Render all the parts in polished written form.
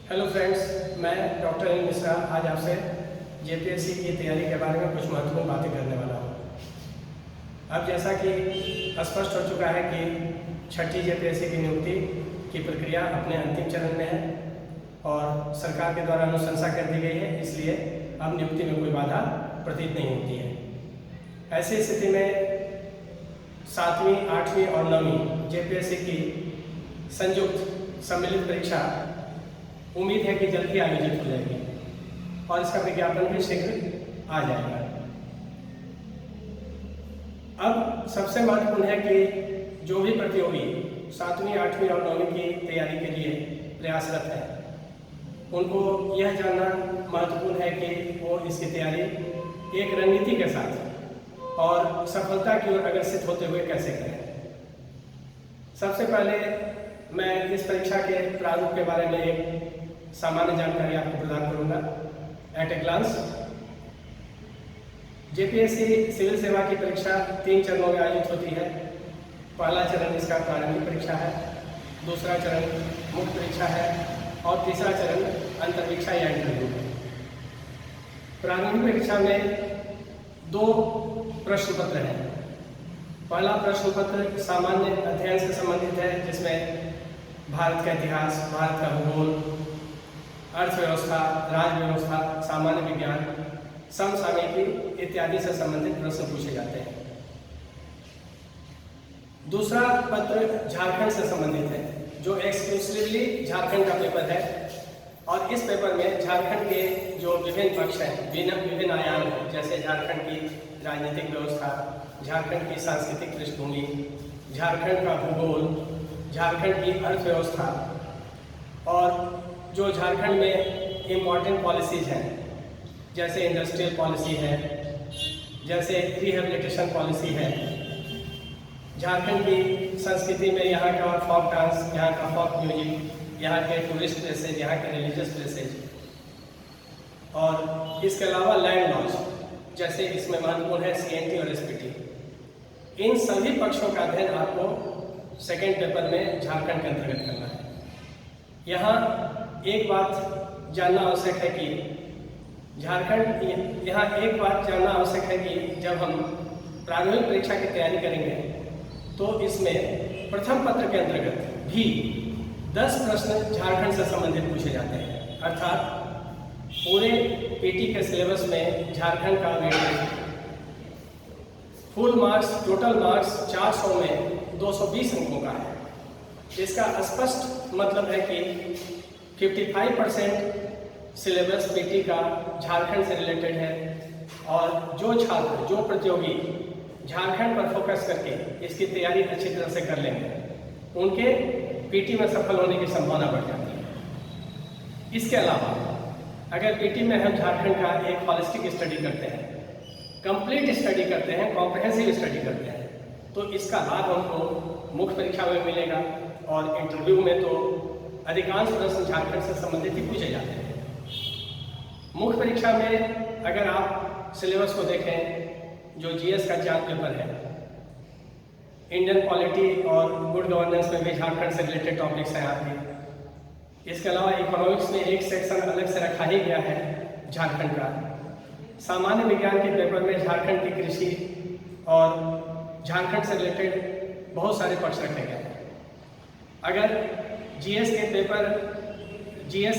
Hello friends, मैं doctor Anil Mishra आज आपसे जेपीएससी की तैयारी के बारे में कुछ महत्वपूर्ण बातें करने वाला हूँ। अब जैसा कि स्पष्ट हो चुका है कि छठी जेपीएससी की नियुक्ति की प्रक्रिया अपने अंतिम चरण में है और सरकार के द्वारा अनुशंसा कर दी गई है, इसलिए अब नियुक्ति में कोई बाधा प्रतीत नहीं होती है। ऐसी स्थिति में 7वीं, 8वीं और 9वीं जेपीएससी की संयुक्त सम्मिलित परीक्षा उम्मीद है कि जल्द ही आयोजित हो जाएगी और इसका विज्ञापन भी शीघ्र आ जाएगा। अब सबसे महत्वपूर्ण है कि जो भी प्रतियोगी 7वीं, 8वीं और 9वीं की तैयारी के लिए प्रयासरत है, उनको यह जानना महत्वपूर्ण है कि वो इसकी तैयारी एक रणनीति के साथ और सफलता की ओर अग्रसित होते हुए कैसे करें। सबसे पहले मैं इस परीक्षा के प्रारूप के बारे में एक सामान्य जानकारी आपको प्रदान करूंगा। At a glance, JPSC civil सेवा की परीक्षा 3 चरणों में आयोजित होती है। पहला चरण इसका प्रारंभिक परीक्षा है, दूसरा चरण मुख्य परीक्षा है और तीसरा चरण अंतर्परीक्षा या इंटरव्यू है। प्रारंभिक परीक्षा में 2 प्रश्न पत्र हैं। पहला प्रश्न पत्र सामान्य अध्ययन से संबंधित है, जिसमें भारत का इतिहास, भारत का भूगोल, अर्थव्यवस्था, राज्य व्यवस्था, सामान्य विज्ञान, समसामयिकी इत्यादि से संबंधित प्रश्न पूछे जाते हैं। दूसरा पत्र झारखंड से संबंधित है, जो एक्सक्लूसिवली झारखंड का पेपर है और इस पेपर में झारखंड के जो विभिन्न पक्ष हैं, विभिन्न आयाम हैं, जैसे झारखंड की राजनीतिक व्यवस्था, झारखंड की सांस्कृतिक पृष्ठभूमि, झारखंड का भूगोल, झारखंड की अर्थव्यवस्था और जो झारखंड में इम्पॉर्टेंट पॉलिसीज हैं, जैसे इंडस्ट्रियल पॉलिसी है, जैसे रिहेबिलिटेशन पॉलिसी है, झारखंड की संस्कृति में यहाँ का फोक डांस, यहाँ का फोक म्यूजिक, यहाँ के टूरिस्ट प्लेसेज, यहाँ के रिलीजियस प्लेसेज और इसके अलावा लैंड लॉज, जैसे इसमें महत्वपूर्ण है सीएनटी और एसपीटी। इन सभी पक्षों का अध्ययन आपको सेकेंड पेपर में झारखंड के अंतर्गत करना है। यहाँ एक बात जानना आवश्यक है कि एक बात जानना आवश्यक है कि जब हम प्रारंभिक परीक्षा की तैयारी करेंगे तो इसमें प्रथम पत्र के अंतर्गत भी 10 प्रश्न झारखंड से संबंधित पूछे जाते हैं। अर्थात पूरे पीटी के सिलेबस में झारखंड का weightage full marks, total marks 400 में 220 अंकों का है। इसका स्पष्ट मतलब है कि 55% सिलेबस पीटी का झारखंड से रिलेटेड है और जो छात्र, जो प्रतियोगी झारखंड पर फोकस करके इसकी तैयारी अच्छी तरह से कर लेंगे, उनके पीटी में सफल होने की संभावना बढ़ जाती है। इसके अलावा अगर पीटी में हम झारखंड का एक हॉलिस्टिक स्टडी करते हैं, कंप्लीट स्टडी करते हैं, कॉम्प्रिहेंसिव स्टडी करते हैं, तो इसका लाभ हमको मुख्य परीक्षा में मिलेगा और इंटरव्यू में तो अधिकांश प्रश्न झारखंड से संबंधित ही पूछे जाते हैं। मुख्य परीक्षा में अगर आप सिलेबस को देखें, जो जीएस का 4 पेपर है, इंडियन पॉलिटी और गुड गवर्नेंस में भी झारखंड से रिलेटेड टॉपिक्स हैं आपके। इसके अलावा इकोनॉमिक्स में एक सेक्शन अलग से रखा ही गया है झारखंड का। सामान्य विज्ञान के पेपर में झारखंड की कृषि और झारखंड से रिलेटेड बहुत सारे पक्ष रखे गए हैं। अगर जीएस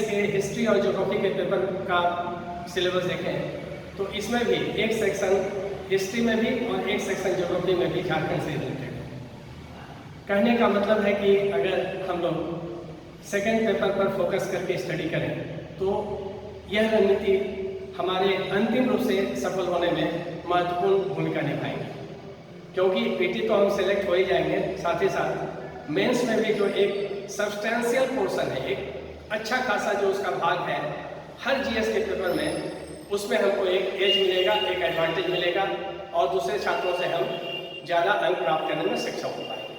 के हिस्ट्री और ज्योग्राफी के पेपर का सिलेबस देखें तो इसमें भी एक सेक्शन हिस्ट्री में भी और एक सेक्शन ज्योग्राफी में भी झारखंड से रिलेटेड है। कहने का मतलब है कि अगर हम लोग सेकेंड पेपर पर फोकस करके स्टडी करें तो यह रणनीति हमारे अंतिम रूप से सफल होने में महत्वपूर्ण भूमिका निभाएगी, क्योंकि पीटी तो हम सेलेक्ट हो ही जाएंगे, साथ ही साथ मेंस में भी जो एक सब्सटेंशियल पोर्शन है, एक अच्छा खासा जो उसका भाग है हर जीएस के पेपर में, उसमें हमको एक एज मिलेगा, एक एडवांटेज मिलेगा और दूसरे छात्रों से हम ज़्यादा अंक प्राप्त करने में सक्षम हो पाएंगे।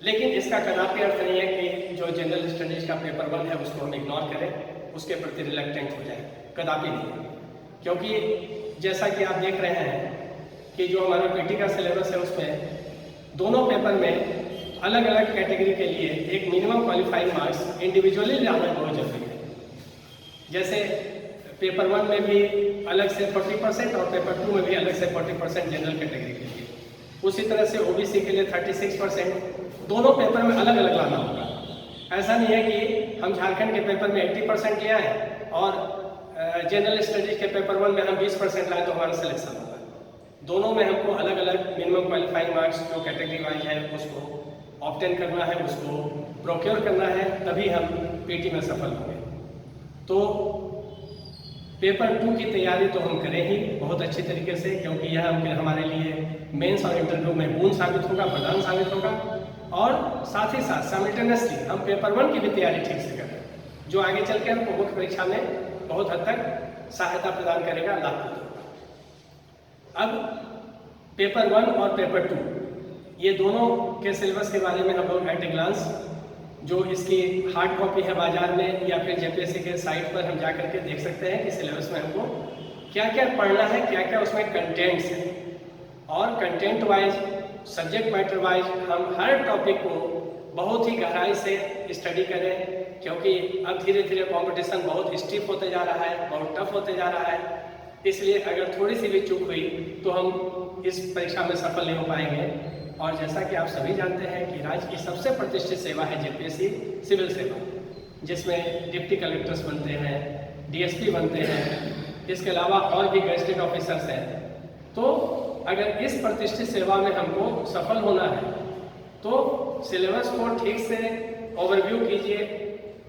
लेकिन इसका कदापि अर्थ नहीं है कि जो जनरल स्टडीज का पेपर 1 है उसको हम इग्नोर करें, उसके प्रति रिलेक्टेंट हो जाए, कदापि नहीं। क्योंकि जैसा कि आप देख रहे हैं कि जो हमारा पीटी का सिलेबस है उसमें दोनों पेपर में अलग अलग कैटेगरी के लिए एक मिनिमम क्वालिफाइंग मार्क्स इंडिविजुअली लाना बहुत जरूरी है। जैसे पेपर 1 में भी अलग से 40% और पेपर 2 में भी अलग से 40% जनरल कैटेगरी के लिए, उसी तरह से ओबीसी के लिए 36%, दोनों पेपर में अलग अलग लाना होगा। ऐसा नहीं है कि हम झारखंड के पेपर में 80% ले आए और जनरल स्टडीज के पेपर 1 में हम 20% लाए तो हमारा सिलेक्शन होगा। दोनों में हमको अलग अलग मिनिमम क्वालिफाइंग मार्क्स जो कैटेगरी वाइज है उसको ऑब्टेन करना है, उसको प्रोक्योर करना है, तभी हम पीटी में सफल होंगे। तो पेपर 2 की तैयारी तो हम करें ही बहुत अच्छी तरीके से, क्योंकि यह हमारे लिए मेंस और इंटरव्यू में बूंद साबित होगा, वरदान साबित होगा। और साथ ही साथ साइमल्टेनियसली हम पेपर 1 की भी तैयारी ठीक से करें, जो आगे चल के हमको मुख्य परीक्षा में बहुत हद तक सहायता प्रदान करेगा, लाभ होगा। अब पेपर 1 और पेपर 2 ये दोनों के सिलेबस के बारे में हम लोग एट ए ग्लांस, जो इसकी हार्ड कॉपी है बाजार में या फिर जेपीएससी के साइट पर हम जा करके देख सकते हैं कि सिलेबस में हमको क्या क्या पढ़ना है, क्या क्या उसमें कंटेंट्स हैं। और content wise, subject matter wise हम हर टॉपिक को बहुत ही गहराई से स्टडी करें, क्योंकि अब धीरे धीरे कंपटीशन बहुत स्टीफ होते जा रहा है, बहुत टफ होते जा रहा है। इसलिए अगर थोड़ी सी भी चूक हुई तो हम इस परीक्षा में सफल नहीं हो पाएंगे। और जैसा कि आप सभी जानते हैं कि राज्य की सबसे प्रतिष्ठित सेवा है जेपीएससी सिविल सेवा, जिसमें डिप्टी कलेक्टर्स बनते हैं, डीएसपी बनते हैं, इसके अलावा और भी गेजेटेड ऑफिसर्स हैं। तो अगर इस प्रतिष्ठित सेवा में हमको सफल होना है तो सिलेबस को ठीक से ओवरव्यू कीजिए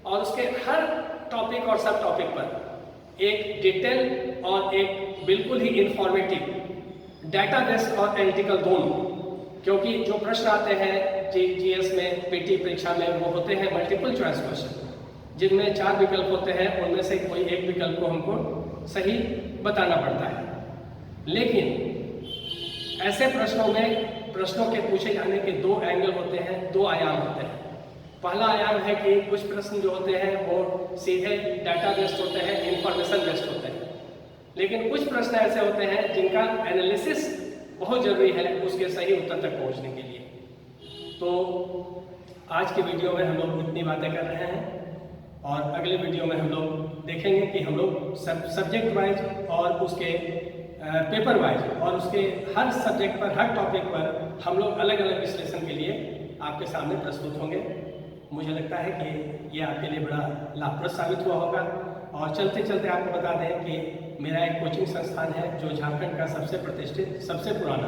और उसके हर टॉपिक और सब टॉपिक पर एक डिटेल और एक बिल्कुल ही इंफॉर्मेटिव डाटा बेस्ड और एनालिटिकल दोनों, क्योंकि जो प्रश्न आते हैं जीएस में, पीटी परीक्षा में, वो होते हैं मल्टीपल चॉइस क्वेश्चन, जिनमें 4 विकल्प होते हैं, उनमें से कोई एक विकल्प को हमको सही बताना पड़ता है। लेकिन ऐसे प्रश्नों में प्रश्नों के पूछे जाने के 2 एंगल होते हैं, 2 आयाम होते हैं। पहला आयाम है कि कुछ प्रश्न जो होते हैं वो सीधे डाटा बेस्ड होते हैं, इंफॉर्मेशन बेस्ड होते हैं, लेकिन कुछ प्रश्न ऐसे होते हैं जिनका एनालिसिस बहुत जरूरी है उसके सही उत्तर तक पहुंचने के लिए। तो आज के वीडियो में हम लोग इतनी बातें कर रहे हैं और अगले वीडियो में हम लोग देखेंगे कि हम लोग सब्जेक्ट वाइज और उसके पेपर वाइज और उसके हर सब्जेक्ट पर, हर टॉपिक पर हम लोग अलग अलग विश्लेषण के लिए आपके सामने प्रस्तुत होंगे। मुझे लगता है कि ये आपके लिए बड़ा लाभप्रद साबित हुआ होगा। और चलते चलते आपको बता दें कि मेरा एक कोचिंग संस्थान है जो झारखंड का सबसे प्रतिष्ठित, सबसे पुराना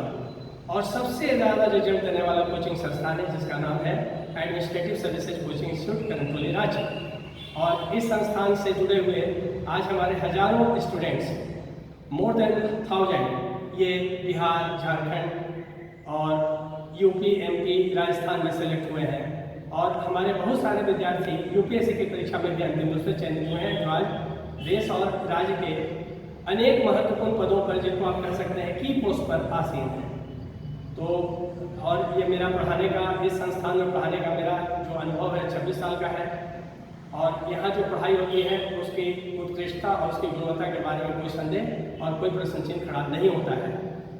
और सबसे ज़्यादा रिजल्ट देने वाला कोचिंग संस्थान है, जिसका नाम है administrative services coaching institute Karantuli Ranchi. और इस संस्थान से जुड़े हुए आज हमारे हजारों स्टूडेंट्स, मोर देन 1000, ये बिहार, झारखंड और यूपी, एमपी, राजस्थान में सेलेक्ट हुए हैं। और हमारे बहुत सारे विद्यार्थी यूपीएससी की परीक्षा में भी अंतिम रूप से चयनित हुए हैं, जो आज देश और राज्य के अनेक महत्वपूर्ण पदों पर, जिनको आप कह सकते हैं की पोस्ट पर आसीन हैं। तो और ये मेरा पढ़ाने का, इस संस्थान में पढ़ाने का मेरा जो अनुभव है 26 साल का है। और यहाँ जो पढ़ाई होती है उसकी उत्कृष्टता और उसकी गुणवत्ता के बारे में कोई संदेह और कोई प्रश्न चिन्ह खड़ा नहीं होता है।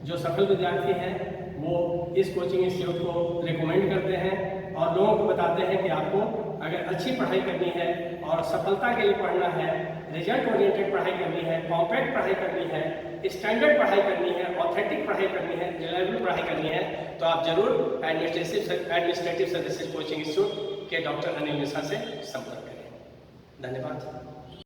जो सफल विद्यार्थी हैं वो इस कोचिंग इंस्टीट्यूट को रिकमेंड करते हैं और लोगों को बताते हैं कि आपको अगर अच्छी पढ़ाई करनी है और सफलता के लिए पढ़ना है, रिजल्ट ओरिएंटेड पढ़ाई करनी है, कॉम्पैक्ट पढ़ाई करनी है, स्टैंडर्ड पढ़ाई करनी है, ऑथेंटिक पढ़ाई करनी है, रिलायबल पढ़ाई करनी है, तो आप जरूर एडमिनिस्ट्रेटिव सर्विसेज कोचिंग इंस्टीट्यूट के डॉक्टर अनिल मिश्रा से संपर्क करें। धन्यवाद।